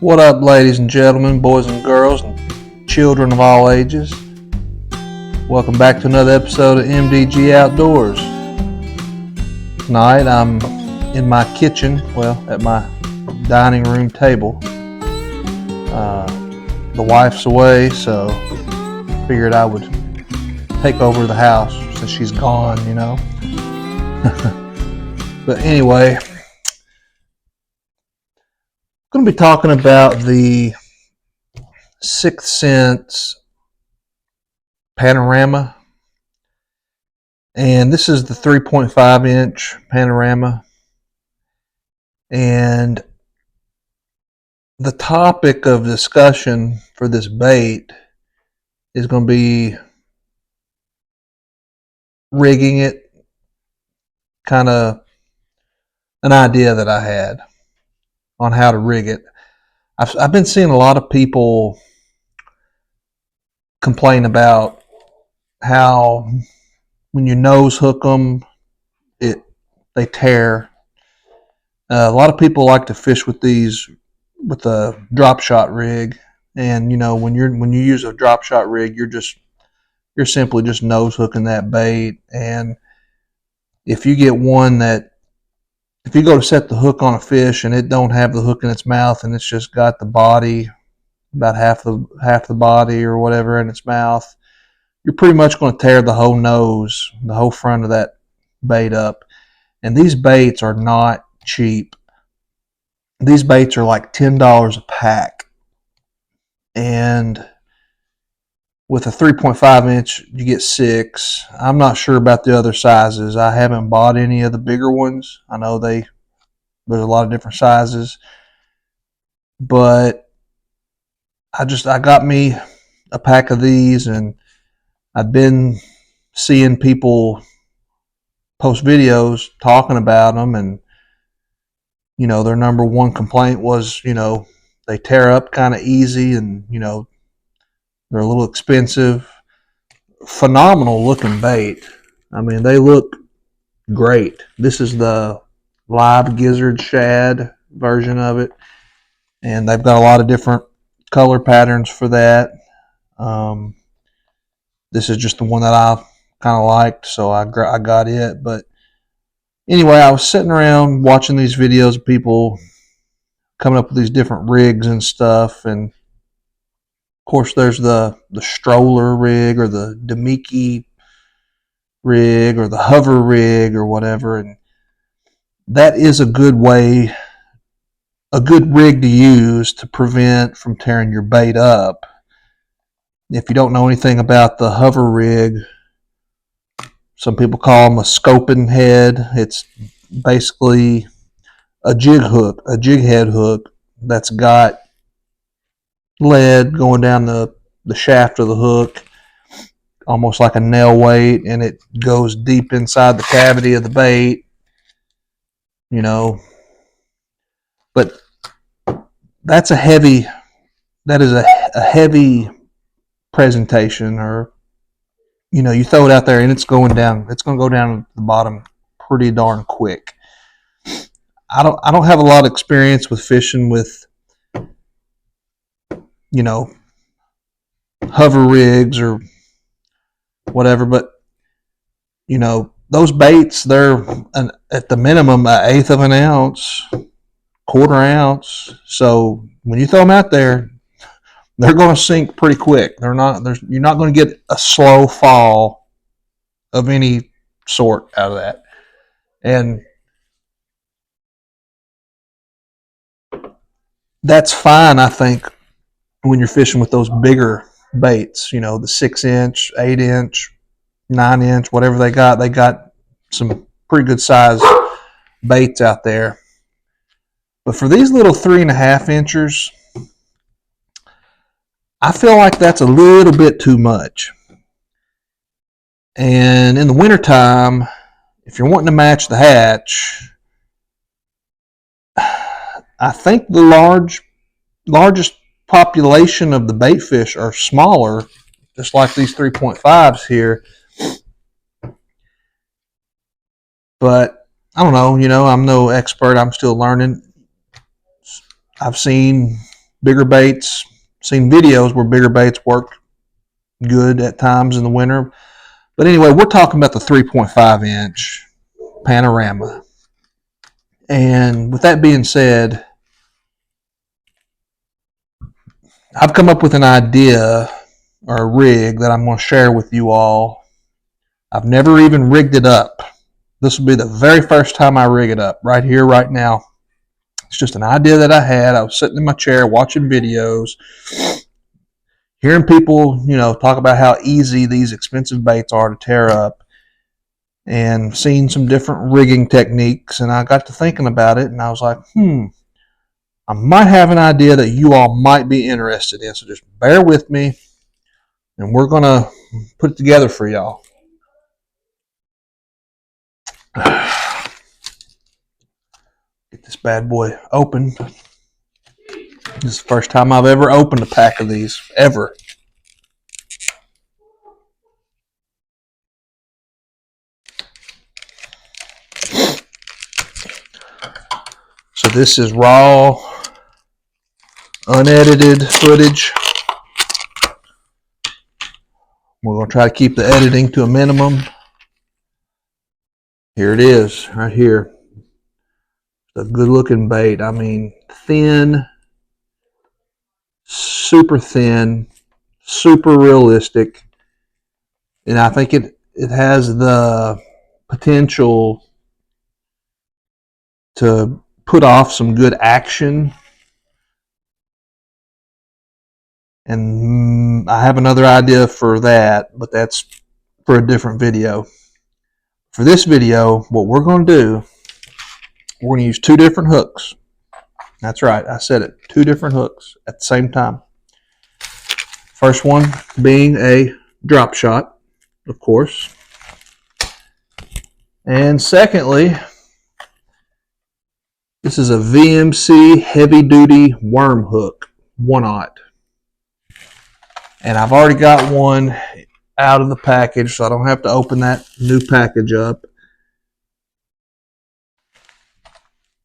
What up, ladies and gentlemen, boys and girls, and children of all ages? Welcome back to another episode of M.D.G. Outdoors. Tonight I'm in my kitchen, at my dining room table. The wife's away, so figured I would take over the house since she's gone, But anyway, I'm going to be talking about the Sense Panorama, and this is the 3.5 inch panorama. And the topic of discussion for this bait is going to be rigging it, kind of an idea that I had on how to rig it. I've been seeing a lot of people complain about how when you nose hook them, they tear. A lot of people like to fish with these with a drop shot rig, and when you use a drop shot rig, you're simply just nose hooking that bait. And if you get one that if you go to set the hook on a fish and it don't have the hook in its mouth and it's just got the body, about half the body or whatever in its mouth, you're pretty much going to tear the whole nose, the whole front of that bait up. And these baits are not cheap. These baits are like $10 a pack. And with a 3.5 inch, you get 6. I'm not sure about the other sizes. I haven't bought any of the bigger ones. I know there's a lot of different sizes. But I got me a pack of these, and I've been seeing people post videos talking about them, and their number one complaint was they tear up kind of easy, and they're a little expensive. Phenomenal looking bait. I mean, they look great. This is the live gizzard shad version of it, and they've got a lot of different color patterns for that. This is just the one that I kind of liked, so I got it. But anyway, I was sitting around watching these videos of people coming up with these different rigs and stuff, and of course there's the stroller rig or the M.D.G rig or the hover rig or whatever, and that is a good rig to use to prevent from tearing your bait up. If you don't know anything about the hover rig, some people call them a scoping head. It's basically a jig head hook that's got lead going down the shaft of the hook, almost like a nail weight, and it goes deep inside the cavity of the bait, But that is a heavy presentation, or you throw it out there and it's going to go down to the bottom pretty darn quick. I don't have a lot of experience with fishing with hover rigs or whatever, but those baits, they're at the minimum an eighth of an ounce, quarter ounce. So when you throw them out there, they're going to sink pretty quick. You're not going to get a slow fall of any sort out of that. And that's fine, I think, when you're fishing with those bigger baits, the 6 inch, 8 inch, 9 inch, whatever they got. They got some pretty good size baits out there. But for these little 3.5 inchers, I feel like that's a little bit too much. And in the wintertime, if you're wanting to match the hatch, I think the largest population of the bait fish are smaller, just like these 3.5s here. But I don't know, I'm no expert. I'm still learning. I've seen bigger baits. Seen videos where bigger baits work good at times in the winter. But anyway, we're talking about the 3.5 inch Panorama. And with that being said, I've come up with an idea or a rig that I'm going to share with you all. I've never even rigged it up. This will be the very first time I rig it up, right here, right now. It's just an idea that I had. I was sitting in my chair watching videos, hearing people, talk about how easy these expensive baits are to tear up, and seeing some different rigging techniques. And I got to thinking about it, and I was like, I might have an idea that you all might be interested in. So just bear with me, and we're going to put it together for y'all. Get this bad boy open. This is the first time I've ever opened a pack of these, ever. So this is raw, unedited footage. We're going to try to keep the editing to a minimum. Here it is, right here. It's a good looking bait. I mean, thin, super thin, super realistic. And I think it has the potential to put off some good action. And I have another idea for that, but that's for a different video. For this video, what we're going to do, we're going to use 2 different hooks. That's right, I said it, 2 different hooks at the same time. First one being a drop shot, of course. And secondly, this is a VMC heavy duty worm hook, 1/0. And I've already got one out of the package, so I don't have to open that new package up.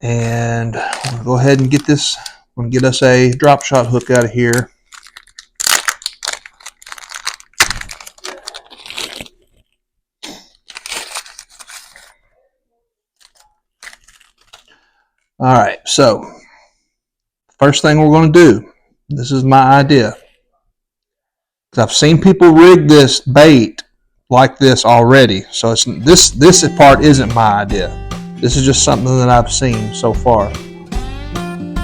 And we'll go ahead and get this. I'm going to get us a drop shot hook out of here. All right, so first thing we're going to do, this is my idea. I've seen people rig this bait like this already. So it's this part isn't my idea. This is just something that I've seen so far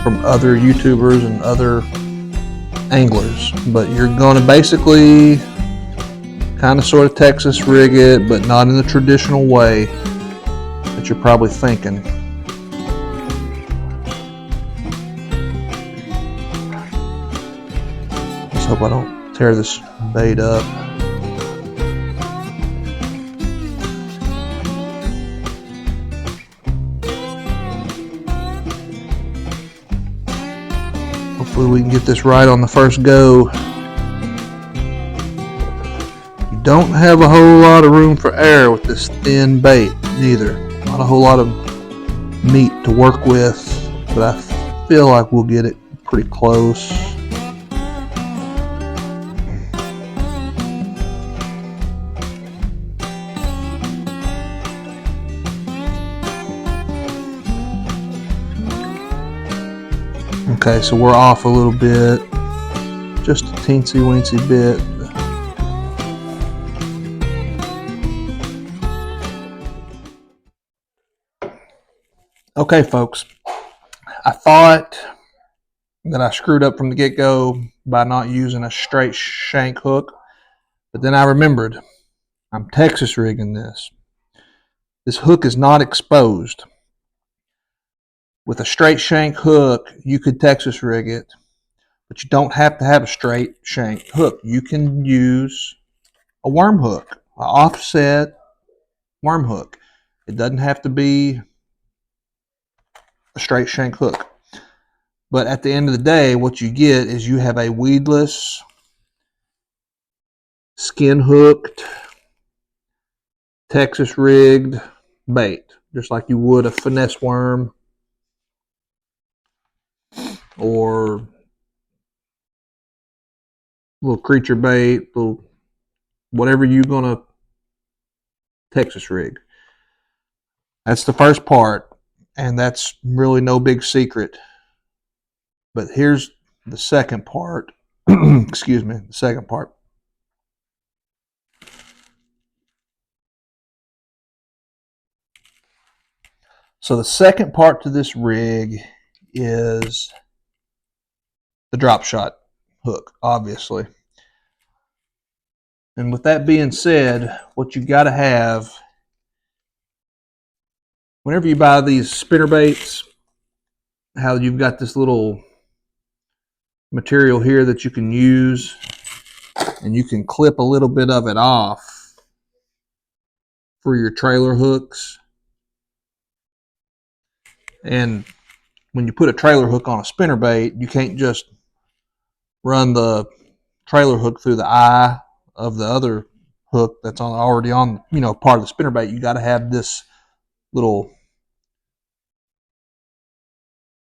from other YouTubers and other anglers. But you're going to basically kind of sort of Texas rig it, but not in the traditional way that you're probably thinking. Let's hope I don't tear this bait up. Hopefully we can get this right on the first go. You don't have a whole lot of room for error with this thin bait neither. Not a whole lot of meat to work with, but I feel like we'll get it pretty close. Okay, so we're off a little bit, just a teensy weensy bit. Okay, folks, I thought that I screwed up from the get-go by not using a straight shank hook, but then I remembered I'm Texas rigging this. This hook is not exposed. With a straight shank hook, you could Texas rig it, but you don't have to have a straight shank hook. You can use a worm hook, an offset worm hook. It doesn't have to be a straight shank hook. But at the end of the day, what you get is you have a weedless, skin hooked, Texas rigged bait, just like you would a finesse worm or little creature bait, little whatever you're gonna Texas rig. That's the first part, and that's really no big secret. But here's the second part. Excuse me, the second part. So the second part to this rig is the drop shot hook, obviously. And with that being said, what you got to have whenever you buy these spinner baits, how you've got this little material here that you can use, and you can clip a little bit of it off for your trailer hooks. And when you put a trailer hook on a spinner bait, you can't just run the trailer hook through the eye of the other hook that's already on, part of the spinner bait. You got to have this little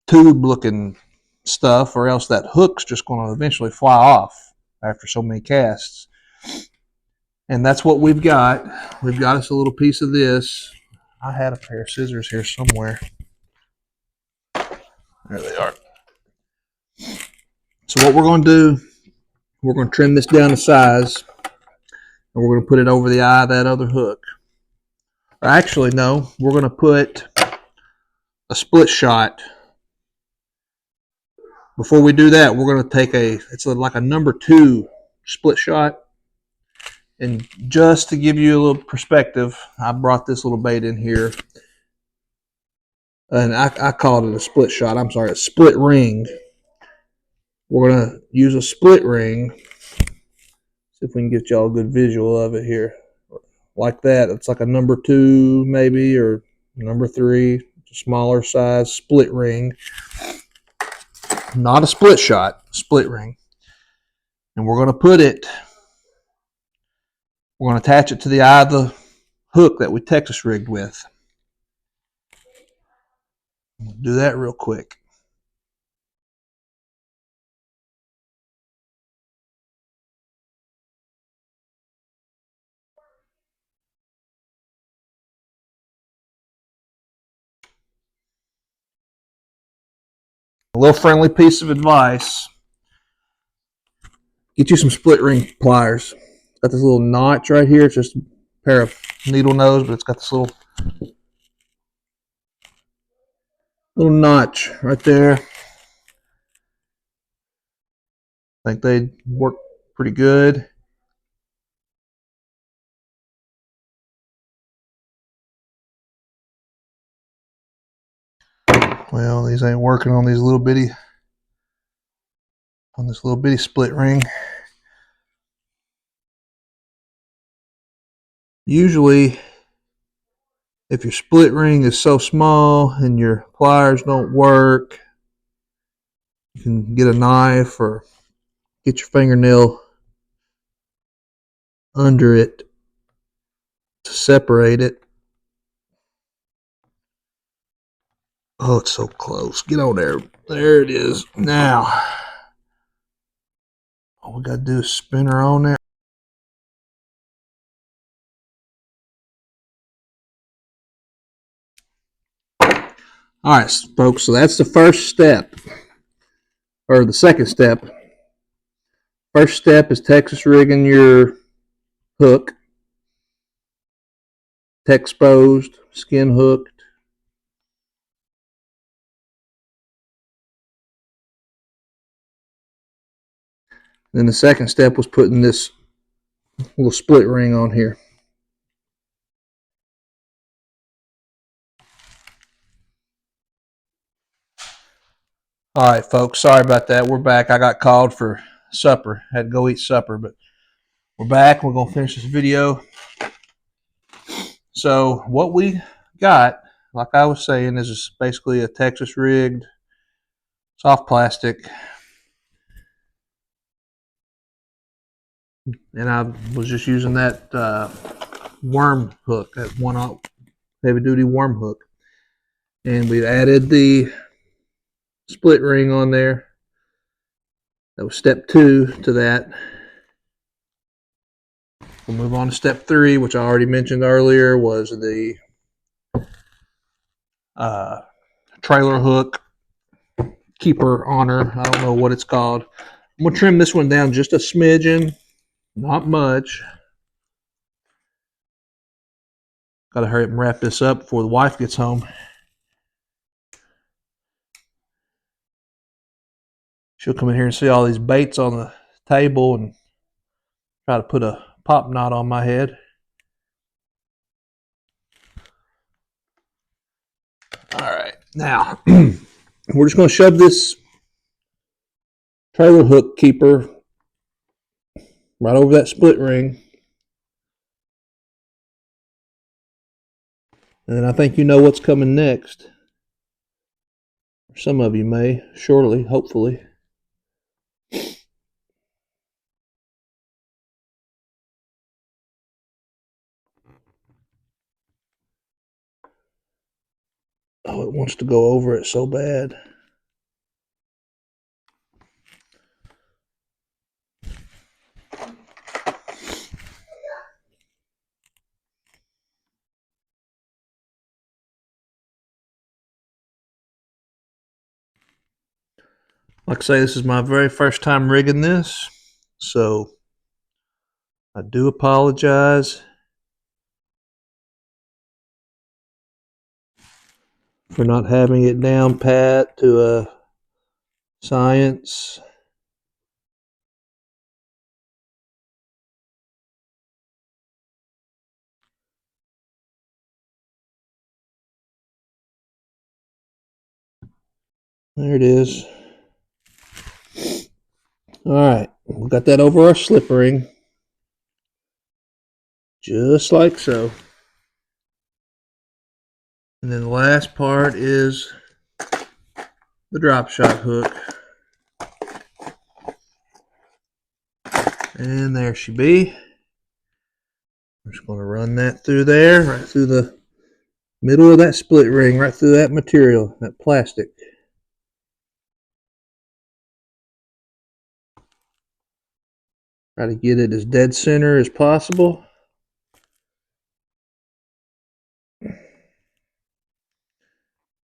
tube looking stuff, or else that hook's just going to eventually fly off after so many casts. And that's what we've got. We've got us a little piece of this. I had a pair of scissors here somewhere. There they are. So what we're going to do, we're going to trim this down to size, and we're going to put it over the eye of that other hook. Or actually, no, we're going to put a split shot. Before we do that, we're going to take it's like a number 2 split shot. And just to give you a little perspective, I brought this little bait in here. And I called it a split shot. I'm sorry, a split ring. We're going to use a split ring. See if we can get y'all a good visual of it here. Like that. It's like a number 2 maybe, or number 3. Smaller size split ring. Not a split shot, split ring. And we're going to put it, we're going to attach it to the eye of the hook that we Texas rigged with. We'll do that real quick. A little friendly piece of advice. Get you some split ring pliers. It's got this little notch right here. It's just a pair of needle nose, but it's got this little notch right there. I think they work pretty good. Well, these ain't working on this little bitty split ring. Usually, if your split ring is so small and your pliers don't work, you can get a knife or get your fingernail under it to separate it. Oh, it's so close. Get on there. There it is. Now, all we got to do is spin her on there. All right, folks, so that's the first step, or the second step. First step is Texas rigging your hook. Exposed, skin hooked. Then the second step was putting this little split ring on here. All right, folks, sorry about that. We're back. I got called for supper. Had to go eat supper, but we're back. We're going to finish this video. So what we got, like I was saying, is basically a Texas rigged soft plastic. And I was just using that worm hook, that one heavy duty worm hook. And we added the split ring on there. That was step 2 to that. We'll move on to step 3, which I already mentioned earlier, was the trailer hook keeper honor. I don't know what it's called. I'm going to trim this one down just a smidgen, not much. Got to hurry up and wrap this up before the wife gets home. She'll come in here and see all these baits on the table and try to put a pop knot on my head. All right, now we're just going to shove this trailer hook keeper right over that split ring. And I think you know what's coming next. Some of you may, shortly, hopefully. Oh, it wants to go over it so bad. Like I say, this is my very first time rigging this, so I do apologize for not having it down pat to a science. There it is. All right, we got that over our slip ring, just like so. And then the last part is the drop shot hook. And there she be. I'm just going to run that through there, right through the middle of that split ring, right through that material, that plastic. Try to get it as dead center as possible.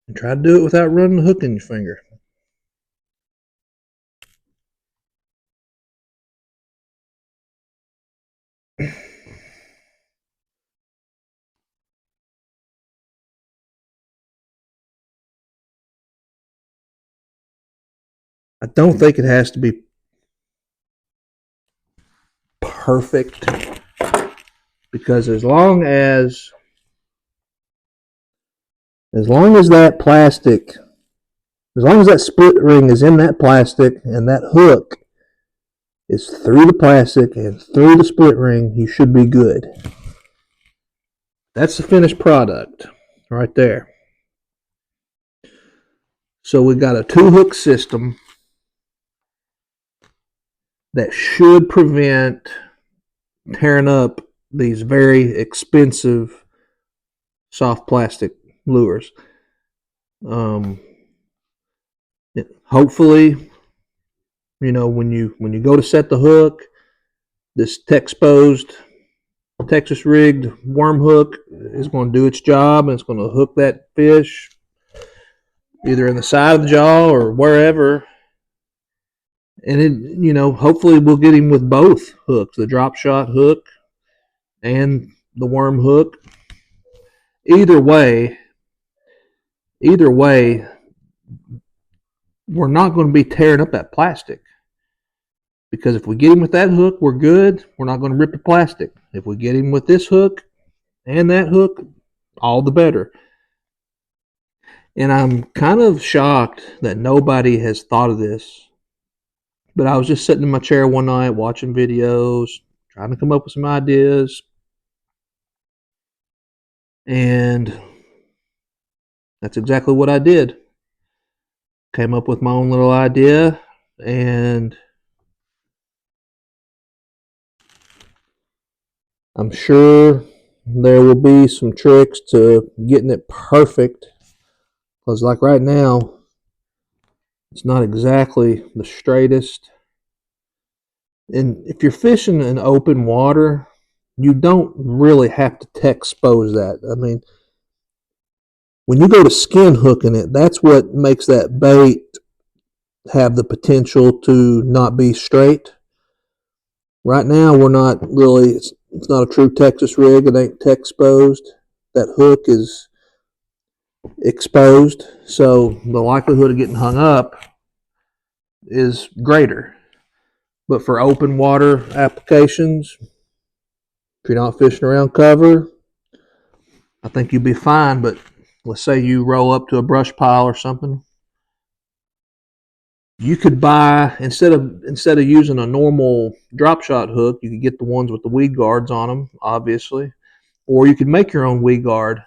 And try to do it without running the hook in your finger. I don't think it has to be perfect, because as long as that plastic, as long as that split ring is in that plastic and that hook is through the plastic and through the split ring, you should be good. That's the finished product right there. So we got a 2-hook system that should prevent tearing up these very expensive soft plastic lures. Hopefully, you know, when you go to set the hook, this Texposed Texas rigged worm hook is going to do its job, and it's going to hook that fish either in the side of the jaw or wherever. And it, you know, hopefully we'll get him with both hooks, the drop shot hook and the worm hook. Either way, we're not going to be tearing up that plastic. Because if we get him with that hook, we're good. We're not going to rip the plastic. If we get him with this hook and that hook, all the better. And I'm kind of shocked that nobody has thought of this. But I was just sitting in my chair one night watching videos, trying to come up with some ideas. And that's exactly what I did. Came up with my own little idea, and I'm sure there will be some tricks to getting it perfect. Because like right now, it's not exactly the straightest. And if you're fishing in open water, you don't really have to expose that. I mean, when you go to skin hooking it, that's what makes that bait have the potential to not be straight. Right now, we're not really, it's not a true Texas rig. It ain't exposed. That hook is exposed, so the likelihood of getting hung up is greater. But for open water applications, if you're not fishing around cover, I think you'll be fine. But let's say you roll up to a brush pile or something, you could buy, instead of using a normal drop shot hook, you could get the ones with the weed guards on them, obviously, or you could make your own weed guard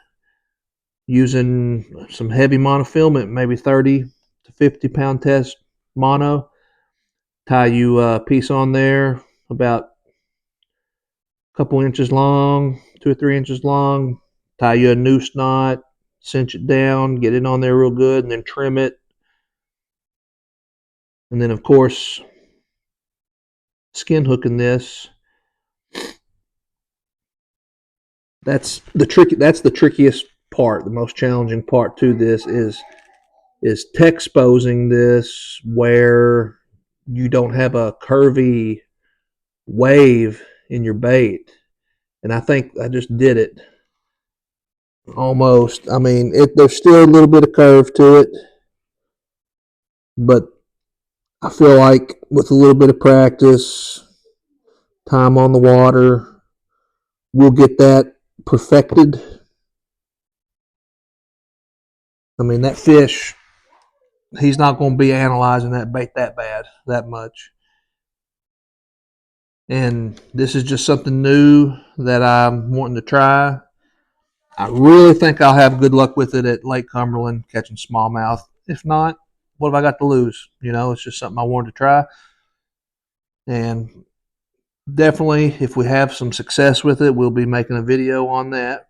using some heavy monofilament, maybe 30 to 50 pound test mono. Tie you a piece on there about a couple inches long, 2 or 3 inches long. Tie you a noose knot, cinch it down, get it on there real good, and then trim it. And then, of course, skin hooking this. That's the trickiest part. The most challenging part to this is exposing this where you don't have a curvy wave in your bait. And I think I just did it almost. I mean, there's still a little bit of curve to it, but I feel like with a little bit of practice, time on the water, we'll get that perfected. I mean, that fish, he's not going to be analyzing that bait that much. And this is just something new that I'm wanting to try. I really think I'll have good luck with it at Lake Cumberland catching smallmouth. If not, what have I got to lose? It's just something I wanted to try. And definitely, if we have some success with it, we'll be making a video on that.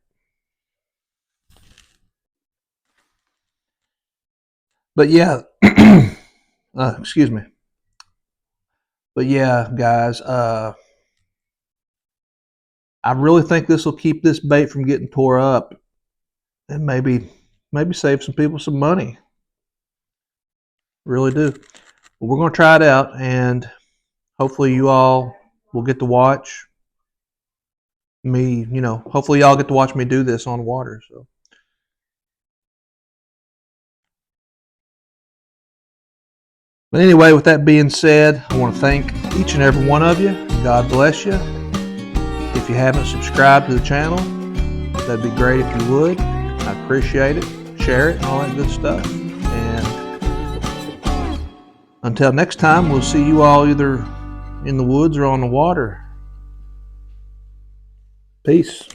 But yeah, excuse me. But yeah, guys, I really think this will keep this bait from getting tore up, and maybe save some people some money. Really do. But we're going to try it out, and hopefully you all will get to watch me. Hopefully y'all get to watch me do this on water. So. But anyway, with that being said, I want to thank each and every one of you. God bless you. If you haven't subscribed to the channel, that'd be great if you would. I appreciate it. Share it and all that good stuff. And until next time, we'll see you all either in the woods or on the water. Peace.